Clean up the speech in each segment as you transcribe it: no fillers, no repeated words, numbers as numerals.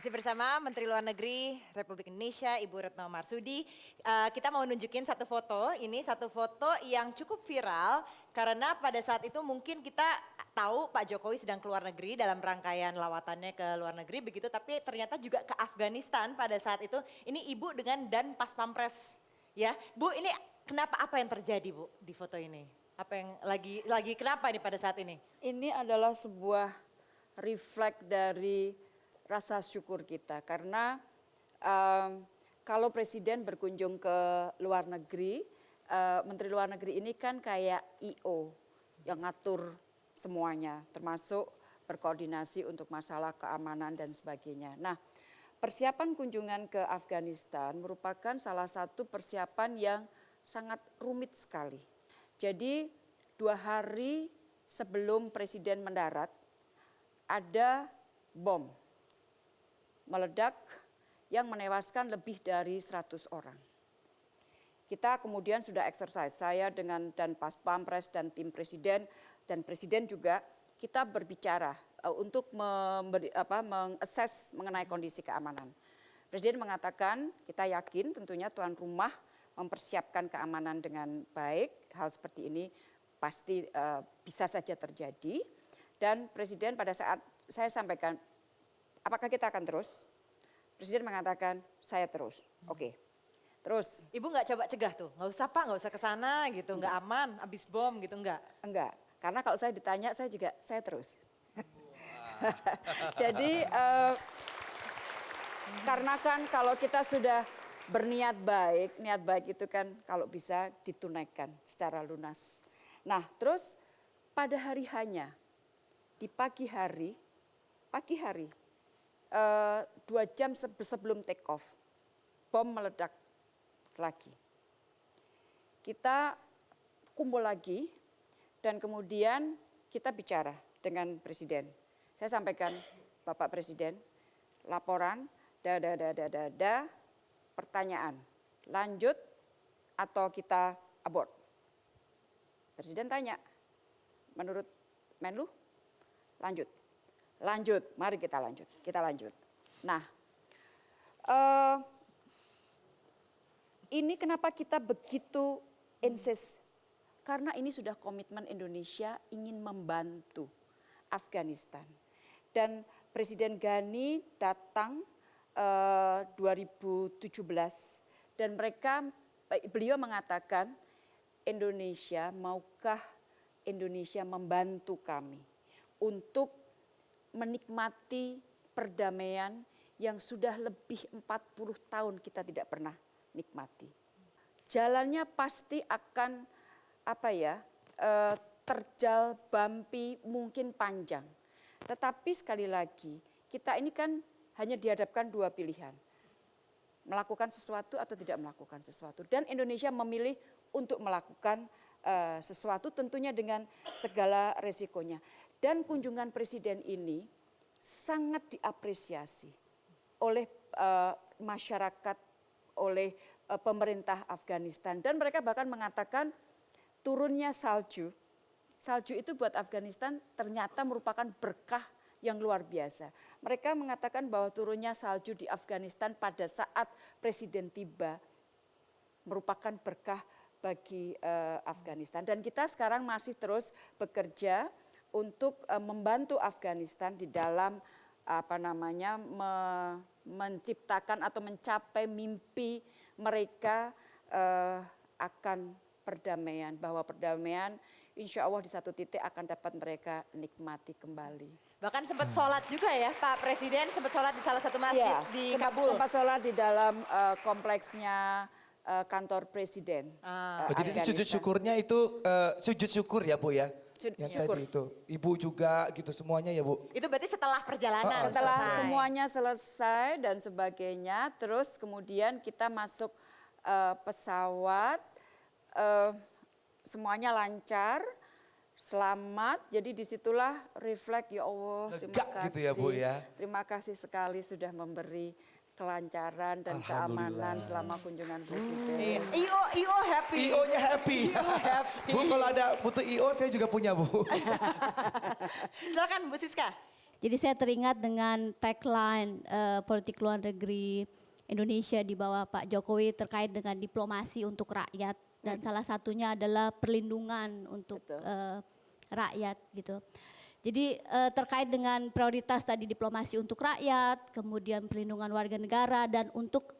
Masih bersama Menteri Luar Negeri Republik Indonesia, Ibu Retno Marsudi. Kita mau nunjukin satu foto, ini satu foto yang cukup viral karena pada saat itu mungkin kita tahu Pak Jokowi sedang keluar negeri dalam rangkaian lawatannya ke luar negeri begitu, tapi ternyata juga ke Afghanistan pada saat itu. Ini Ibu dengan Dan Pas Pampres, ya. Bu, ini kenapa, apa yang terjadi Bu di foto ini? Apa yang lagi kenapa nih pada saat ini? Ini adalah sebuah refleks dari rasa syukur kita karena kalau presiden berkunjung ke luar negeri, menteri luar negeri ini kan kayak IO yang ngatur semuanya, termasuk berkoordinasi untuk masalah keamanan dan sebagainya. Nah, persiapan kunjungan ke Afghanistan merupakan salah satu persiapan yang sangat rumit sekali. Jadi 2 hari sebelum presiden mendarat ada bom meledak yang menewaskan lebih dari 100 orang. Kita kemudian sudah exercise, saya dengan Dan Pas Pampres dan tim presiden dan presiden juga, kita berbicara untuk mengakses mengenai kondisi keamanan. Presiden mengatakan kita yakin tentunya tuan rumah mempersiapkan keamanan dengan baik, hal seperti ini pasti bisa saja terjadi. Dan presiden pada saat saya sampaikan, apakah kita akan terus? Presiden mengatakan, saya terus. Oke, terus. Ibu nggak coba cegah tuh, nggak usah Pak, nggak usah ke sana gitu, nggak aman, abis bom gitu, nggak? Enggak, karena kalau saya ditanya, saya terus. Jadi, karena kan kalau kita sudah berniat baik, niat baik itu kan kalau bisa ditunaikan secara lunas. Nah, terus pada hari hanya, di pagi hari, 2 jam sebelum take off, bom meledak lagi. Kita kumpul lagi dan kemudian kita bicara dengan presiden. Saya sampaikan, Bapak Presiden, laporan, pertanyaan, lanjut atau kita abort? Presiden tanya, menurut Menlu, lanjut. Lanjut, mari kita lanjut. Nah, ini kenapa kita begitu insist? Karena ini sudah komitmen Indonesia ingin membantu Afghanistan. Dan Presiden Ghani datang 2017 dan beliau mengatakan, Indonesia, maukah Indonesia membantu kami untuk menikmati perdamaian yang sudah lebih 40 tahun kita tidak pernah nikmati. Jalannya pasti akan terjal, bumpy, mungkin panjang. Tetapi sekali lagi, kita ini kan hanya dihadapkan 2 pilihan. Melakukan sesuatu atau tidak melakukan sesuatu. Dan Indonesia memilih untuk melakukan sesuatu tentunya dengan segala resikonya. Dan kunjungan presiden ini sangat diapresiasi oleh masyarakat, oleh pemerintah Afghanistan. Dan mereka bahkan mengatakan turunnya salju itu buat Afghanistan ternyata merupakan berkah yang luar biasa. Mereka mengatakan bahwa turunnya salju di Afghanistan pada saat presiden tiba merupakan berkah bagi Afghanistan. Dan kita sekarang masih terus bekerja untuk membantu Afghanistan di dalam menciptakan atau mencapai mimpi mereka akan perdamaian, bahwa perdamaian insya Allah di satu titik akan dapat mereka nikmati kembali. Bahkan sempat sholat juga ya Pak Presiden, sempat sholat di salah satu masjid di Kabul. Sempat sholat di dalam kompleksnya kantor presiden. Jadi sujud syukurnya itu sujud syukur ya Bu ya? Yang syukur. tadi itu, Ibu juga gitu semuanya ya Bu? Itu berarti setelah perjalanan. Setelah semuanya selesai dan sebagainya, terus kemudian kita masuk pesawat, semuanya lancar, selamat. Jadi disitulah refleks, ya Allah, terima kasih. Gitu ya Bu ya? Terima kasih sekali sudah memberi kelancaran dan keamanan selama kunjungan presiden. IO happy. IO-nya happy. Bu, kalau ada butuh IO saya juga punya Bu. Silakan Bu Siska. Jadi saya teringat dengan tagline politik luar negeri Indonesia di bawah Pak Jokowi terkait dengan diplomasi untuk rakyat dan salah satunya adalah perlindungan untuk rakyat gitu. Jadi terkait dengan prioritas tadi diplomasi untuk rakyat, kemudian perlindungan warga negara dan untuk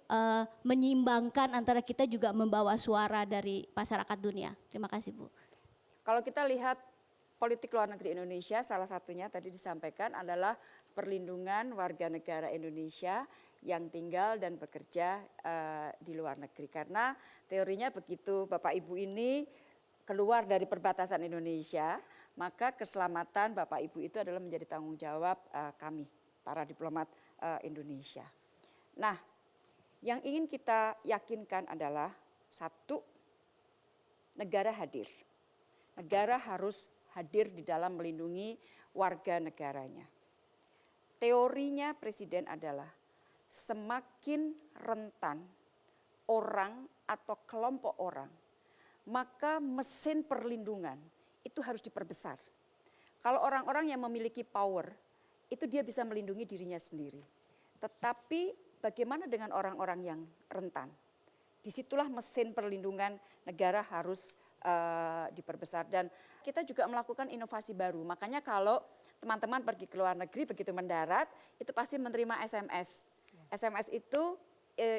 menyeimbangkan antara kita juga membawa suara dari masyarakat dunia. Terima kasih Bu. Kalau kita lihat politik luar negeri Indonesia, salah satunya tadi disampaikan adalah perlindungan warga negara Indonesia yang tinggal dan bekerja di luar negeri. Karena teorinya begitu Bapak Ibu ini keluar dari perbatasan Indonesia, maka keselamatan Bapak Ibu itu adalah menjadi tanggung jawab kami, para diplomat Indonesia. Nah, yang ingin kita yakinkan adalah satu, negara hadir. Negara harus hadir di dalam melindungi warga negaranya. Teorinya Presiden adalah semakin rentan orang atau kelompok orang, maka mesin perlindungan itu harus diperbesar. Kalau orang-orang yang memiliki power, itu dia bisa melindungi dirinya sendiri. Tetapi bagaimana dengan orang-orang yang rentan? Disitulah mesin perlindungan negara harus diperbesar. Dan kita juga melakukan inovasi baru. Makanya kalau teman-teman pergi ke luar negeri, begitu mendarat, itu pasti menerima SMS. SMS itu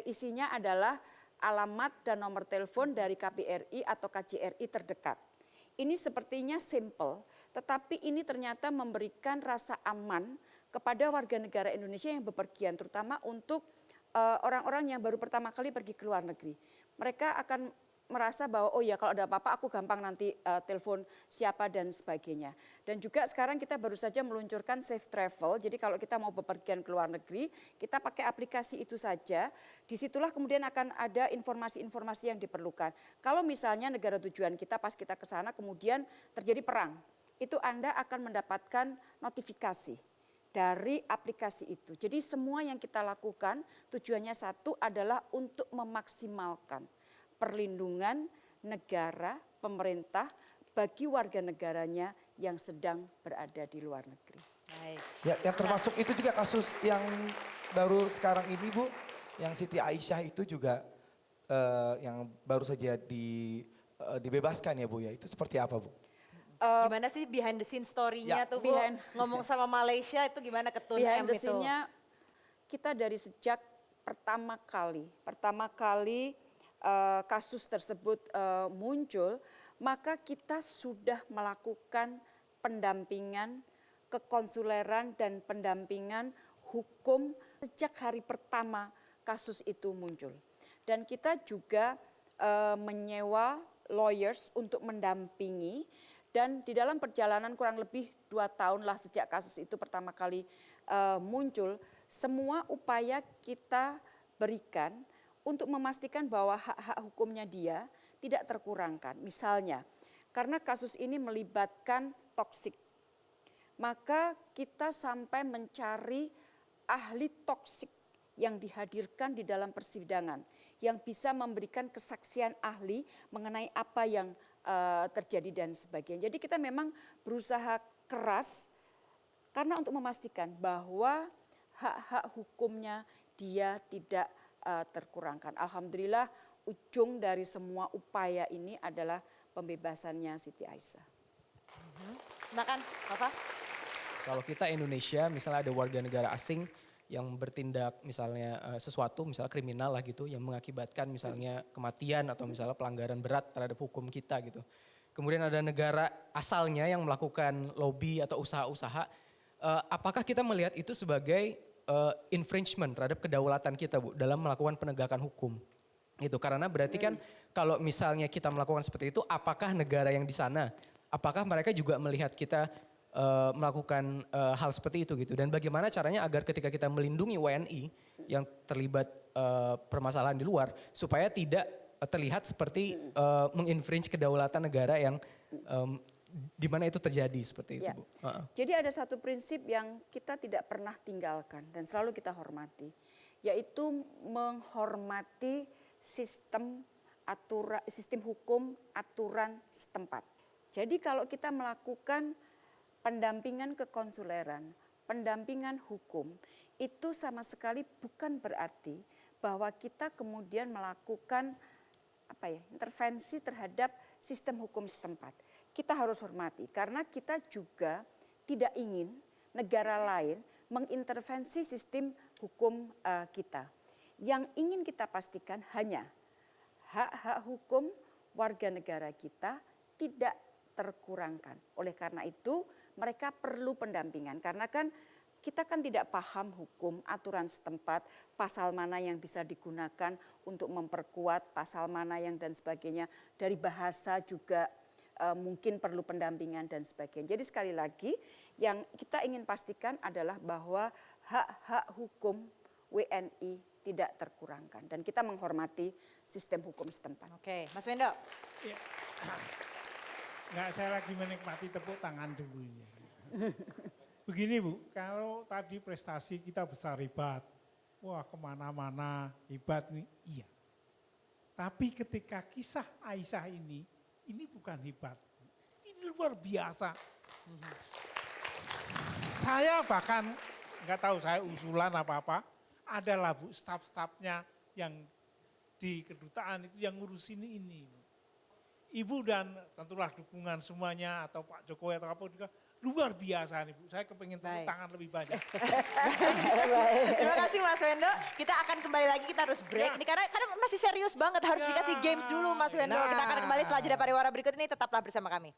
isinya adalah alamat dan nomor telepon dari KBRI atau KJRI terdekat. Ini sepertinya simple, tetapi ini ternyata memberikan rasa aman kepada warga negara Indonesia yang bepergian, terutama untuk orang-orang yang baru pertama kali pergi ke luar negeri. Mereka akan merasa bahwa oh ya kalau ada apa-apa aku gampang nanti telepon siapa dan sebagainya. Dan juga sekarang kita baru saja meluncurkan Safe Travel, jadi kalau kita mau bepergian ke luar negeri, kita pakai aplikasi itu saja, disitulah kemudian akan ada informasi-informasi yang diperlukan. Kalau misalnya negara tujuan kita pas kita ke sana kemudian terjadi perang, itu Anda akan mendapatkan notifikasi dari aplikasi itu. Jadi semua yang kita lakukan tujuannya satu adalah untuk memaksimalkan perlindungan negara, pemerintah bagi warga negaranya yang sedang berada di luar negeri. Baik. Ya, yang termasuk itu juga kasus yang baru sekarang ini Bu, yang Siti Aisyah itu juga yang baru saja dibebaskan ya Bu ya, itu seperti apa Bu? Gimana sih behind the scene story-nya Ya, tuh Bu? Ngomong sama Malaysia itu gimana ketun Behind M the itu? scene-nya kita dari sejak pertama kali kasus tersebut muncul, maka kita sudah melakukan pendampingan kekonsuleran dan pendampingan hukum sejak hari pertama kasus itu muncul. Dan kita juga menyewa lawyers untuk mendampingi, dan di dalam perjalanan kurang lebih 2 tahun lah sejak kasus itu pertama kali muncul, semua upaya kita berikan untuk memastikan bahwa hak-hak hukumnya dia tidak terkurangkan. Misalnya, karena kasus ini melibatkan toksik, maka kita sampai mencari ahli toksik yang dihadirkan di dalam persidangan, yang bisa memberikan kesaksian ahli mengenai apa yang terjadi dan sebagainya. Jadi kita memang berusaha keras karena untuk memastikan bahwa hak-hak hukumnya dia tidak terkurangkan. Alhamdulillah ujung dari semua upaya ini adalah pembebasannya Siti Aisyah. Nah kan, Bapak? Kalau kita Indonesia misalnya ada warga negara asing yang bertindak misalnya sesuatu, misalnya kriminal lah gitu, yang mengakibatkan misalnya kematian atau misalnya pelanggaran berat terhadap hukum kita gitu. Kemudian ada negara asalnya yang melakukan lobby atau usaha-usaha, apakah kita melihat itu sebagai infringement terhadap kedaulatan kita Bu dalam melakukan penegakan hukum? Itu karena berarti kan kalau misalnya kita melakukan seperti itu, apakah negara yang di sana, apakah mereka juga melihat kita melakukan hal seperti itu gitu, dan bagaimana caranya agar ketika kita melindungi WNI yang terlibat permasalahan di luar supaya tidak terlihat seperti menginfringe kedaulatan negara yang di mana itu terjadi seperti itu Ya. Bu. Jadi ada satu prinsip yang kita tidak pernah tinggalkan dan selalu kita hormati, yaitu menghormati sistem hukum aturan setempat. Jadi kalau kita melakukan pendampingan kekonsuleran pendampingan hukum itu sama sekali bukan berarti bahwa kita kemudian melakukan intervensi terhadap sistem hukum setempat. Kita harus hormati karena kita juga tidak ingin negara lain mengintervensi sistem hukum kita. Yang ingin kita pastikan hanya hak-hak hukum warga negara kita tidak terkurangkan. Oleh karena itu mereka perlu pendampingan karena kan kita kan tidak paham hukum, aturan setempat, pasal mana yang bisa digunakan untuk memperkuat, pasal mana yang dan sebagainya. Dari bahasa juga mungkin perlu pendampingan dan sebagainya. Jadi sekali lagi yang kita ingin pastikan adalah bahwa hak-hak hukum WNI tidak terkurangkan. Dan kita menghormati sistem hukum setempat. Oke, Mas Wendo. Ya. Nggak, saya lagi menikmati tepuk tangan dulu ini. Begini Bu, kalau tadi prestasi kita besar hebat, wah kemana-mana hebat nih, iya. Tapi ketika kisah Aisyah ini bukan hebat, ini luar biasa. Saya bahkan nggak tahu saya usulan apa-apa, adalah Bu staf-stafnya yang di kedutaan itu yang ngurusin ini. Ibu dan tentulah dukungan semuanya atau Pak Jokowi atau apa juga luar biasa nih Bu. Saya kepengen tepuk tangan lebih banyak. Terima kasih Mas Wendo. Kita akan kembali lagi, kita harus break. Ini karena masih serius banget, harus dikasih games dulu Mas Wendo. Kita akan kembali setelah jeda pariwara berikut ini, tetaplah bersama kami.